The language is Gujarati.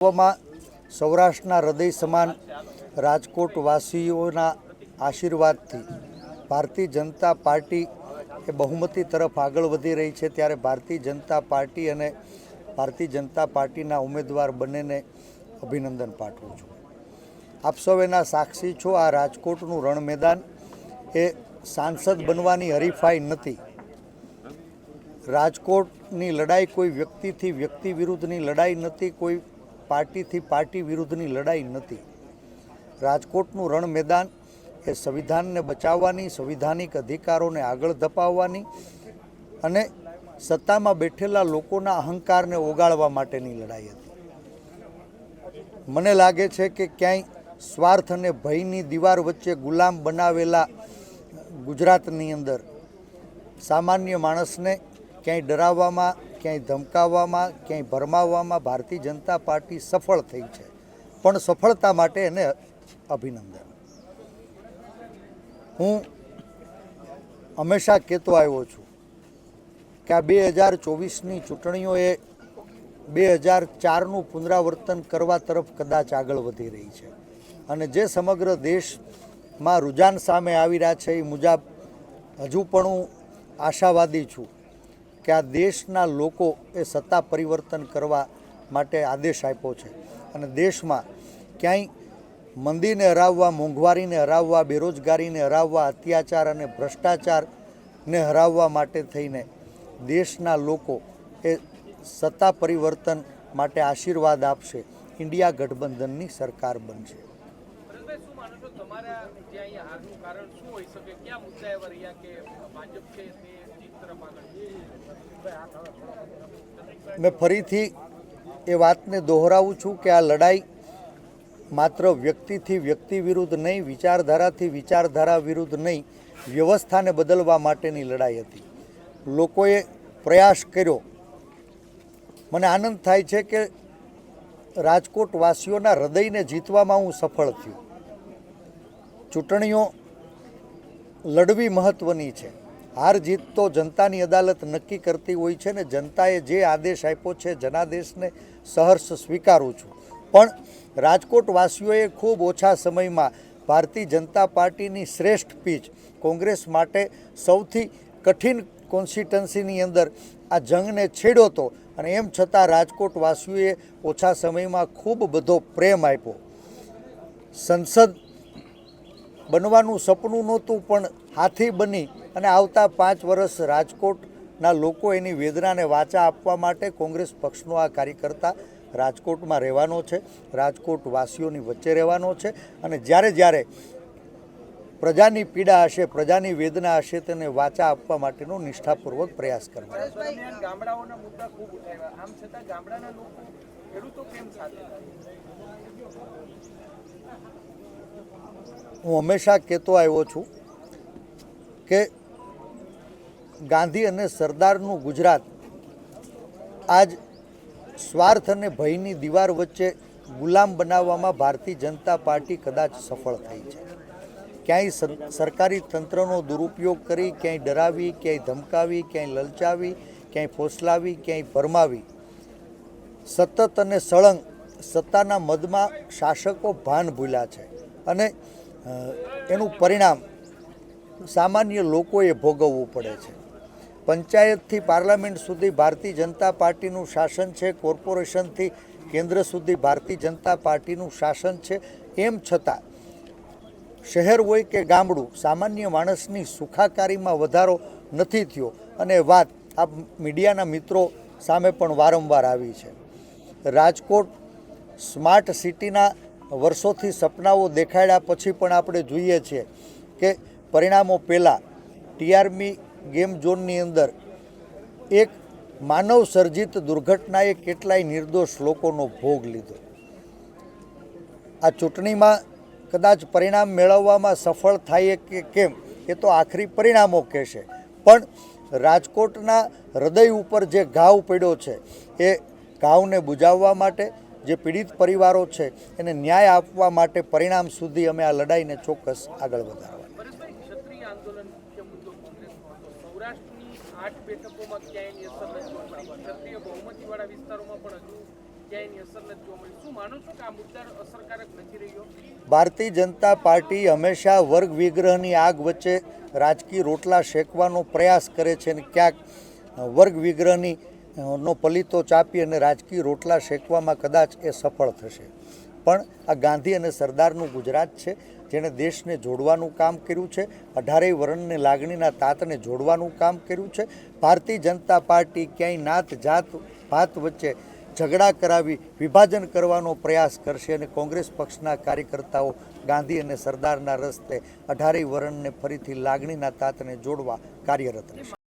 માં સૌરાષ્ટ્રના હૃદય સમાન રાજકોટવાસીઓના આશીર્વાદથી ભારતીય જનતા પાર્ટી એ બહુમતી તરફ આગળ વધી રહી છે। ત્યારે ભારતીય જનતા પાર્ટી અને ભારતીય જનતા પાર્ટીના ઉમેદવાર બંનેને અભિનંદન પાઠવું છું। આપ સૌ એના સાક્ષી છો। આ રાજકોટનું રણ મેદાન એ સાંસદ બનવાની હરીફાઈ નથી। રાજકોટની લડાઈ કોઈ વ્યક્તિથી વ્યક્તિ વિરુદ્ધની લડાઈ નથી, કોઈ પાર્ટીથી પાર્ટી વિરુદ્ધની લડાઈ નથી। રાજકોટનું રણ મેદાન એ સંવિધાનને બચાવવાની, સંવિધાનિક અધિકારોને આગળ ધપાવવાની અને સત્તામાં બેઠેલા લોકોના અહંકારને ઓગાળવા માટેની લડાઈ હતી। મને લાગે છે કે ક્યાંય સ્વાર્થ અને ભયની દીવાર વચ્ચે ગુલામ બનાવેલા ગુજરાતની અંદર સામાન્ય માણસને ક્યાંય ડરાવવામાં, ક્યાંય ધમકાવવામાં, ક્યાંય ભરમાવવામાં ભારતીય જનતા પાર્ટી સફળ થઈ છે। પણ સફળતા માટે એને અભિનંદન। હું હંમેશા કહેતો આવ્યો છું કે આ 2024ની ચૂંટણીઓએ 2004નું પુનરાવર્તન કરવા તરફ કદાચ આગળ વધી રહી છે અને જે સમગ્ર દેશમાં રુઝાન સામે આવી રહ્યા છે એ મુજબ હજુ પણ હું આશાવાદી છું કે આ દેશના લોકો એ સત્તા પરિવર્તન કરવા માટે આદેશ આપ્યો છે અને દેશમાં ક્યાંય મંદીને હરાવવા, મોંઘવારીને હરાવવા, બેરોજગારીને હરાવવા, અત્યાચાર અને ભ્રષ્ટાચારને હરાવવા માટે થઈને દેશના લોકો એ સત્તા પરિવર્તન માટે આશીર્વાદ આપશે। ઇન્ડિયા ગઠબંધનની સરકાર બનશે। મેં ફરીથી એ વાતને દોહરાવું છું કે આ લડાઈ માત્ર વ્યક્તિથી વ્યક્તિ વિરુદ્ધ નહીં, વિચારધારાથી વિચારધારા વિરુદ્ધ નહીં, વ્યવસ્થાને બદલવા માટેની લડાઈ હતી। લોકોએ પ્રયાસ કર્યો। મને આનંદ થાય છે કે રાજકોટવાસીઓના હૃદયને જીતવામાં હું સફળ થયો। ચૂંટણીઓ લડવી મહત્ત્વની છે। હાર જીત તો જનતાની અદાલત નક્કી કરતી હોય છે ને જનતાએ જે આદેશ આપ્યો છે જનાદેશને સહર્ષ સ્વીકારું છું। પણ રાજકોટવાસીઓએ ખૂબ ઓછા સમયમાં ભારતીય જનતા પાર્ટીની શ્રેષ્ઠ પીચ, કોંગ્રેસ માટે સૌથી કઠિન કોન્સ્ટિટ્યુન્સીની અંદર આ જંગને છેડ્યો હતો અને એમ છતાં રાજકોટવાસીઓએ ઓછા સમયમાં ખૂબ બધો પ્રેમ આપ્યો। સંસદ બનવાનું સપનું નહોતું પણ હાથી બની અને આવતા 5 વર્ષ રાજકોટના લોકો એની વેદનાને વાચા આપવા માટે કોંગ્રેસ પક્ષનો આ કાર્યકર્તા રાજકોટમાં રહેવાનો છે, રાજકોટવાસીઓની વચ્ચે રહેવાનો છે અને જ્યારે જ્યારે પ્રજાની પીડા હશે, પ્રજાની વેદના હશે તેને વાચા આપવા માટેનો નિષ્ઠાપૂર્વક પ્રયાસ કરવાનો છે। હું હંમેશા કહેતો આવ્યો છું કે ગાંધી અને સરદારનું ગુજરાત આજ સ્વાર્થ અને ભયની દીવાર વચ્ચે ગુલામ બનાવવામાં ભારતીય જનતા પાર્ટી કદાચ સફળ થઈ છે। ક્યાંય સરકારી તંત્રનો દુરુપયોગ કરી, ક્યાંય ડરાવી, ક્યાંય ધમકાવી, ક્યાંય લલચાવી, ક્યાંય ફોસલાવી, ક્યાંય ભરમાવી, સતત અને સળંગ સત્તાના મદમાં શાસકો ભાન ભૂલ્યા છે અને એનું પરિણામ સામાન્ય લોકોએ ભોગવવું પડે છે। પંચાયતથી પાર્લામેન્ટ સુધી ભારતીય જનતા પાર્ટીનું શાસન છે, કોર્પોરેશનથી કેન્દ્ર સુધી ભારતીય જનતા પાર્ટીનું શાસન છે। એમ છતાં શહેર હોય કે ગામડું, સામાન્ય માણસની સુખાકારીમાં વધારો નથી થયો અને વાત આ મીડિયાના મિત્રો સામે પણ વારંવાર આવી છે। રાજકોટ સ્માર્ટ સિટીના વર્ષોથી સપનાઓ દેખાડ્યા પછી પણ આપણે જોઈએ છીએ કે પરિણામો પહેલાં ટીઆરપી ગેમ ઝોનની અંદર એક માનવ સર્જિત દુર્ઘટનાએ કેટલાય નિર્દોષ લોકોનો ભોગ લીધો। આ ચૂંટણીમાં કદાચ પરિણામ મેળવવામાં સફળ થાય કે કેમ એ તો આખરી પરિણામો કહેશે, પણ રાજકોટના હૃદય ઉપર જે ઘાવ પડ્યો છે એ ઘાવને બુજાવવા માટે, જે પીડિત પરિવારો છે એને ન્યાય આપવા માટે પરિણામ સુધી અમે આ લડાઈને ચોક્કસ આગળ વધારવા। સૌરાષ્ટ્રની 8 બેઠકોમાં ક્યાંય અસર નથી પડી। ક્ષત્રિય બહુમતીવાળા વિસ્તારોમાં પણ હજુ ક્યાંય એની અસર નથી જોવા મળી. શું માનો છો કે આ મુદ્દા અસરકારક નથી રહ્યો? ભારતીય જનતા પાર્ટી હંમેશા વર્ગ વિગ્રહની આગ વચ્ચે રાજકીય રોટલા શેકવાનો પ્રયાસ કરે છે અને ક્યાંક વર્ગ વિગ્રહની નો પલીતો ચાપી અને રાજકીય રોટલા શેકવામાં કદાચ એ સફળ થશે. પણ આ ગાંધી અને સરદારનું ગુજરાત છે, જેણે દેશને જોડવાનું કામ કર્યું છે, 18 વર્ણને લાગણીના તાતને જોડવાનું કામ કર્યું છે. ભારતીય જનતા પાર્ટી ક્યાંય નાત જાત ભાત વચ્ચે ઝઘડા કરાવી વિભાજન કરવાનો પ્રયાસ કરશે અને કોંગ્રેસ પક્ષના કાર્યકર્તાઓ ગાંધી અને સરદારના રસ્તે 18 વર્ણને ફરીથી લાગણીના તાતને જોડવા કાર્યરત રહેશે.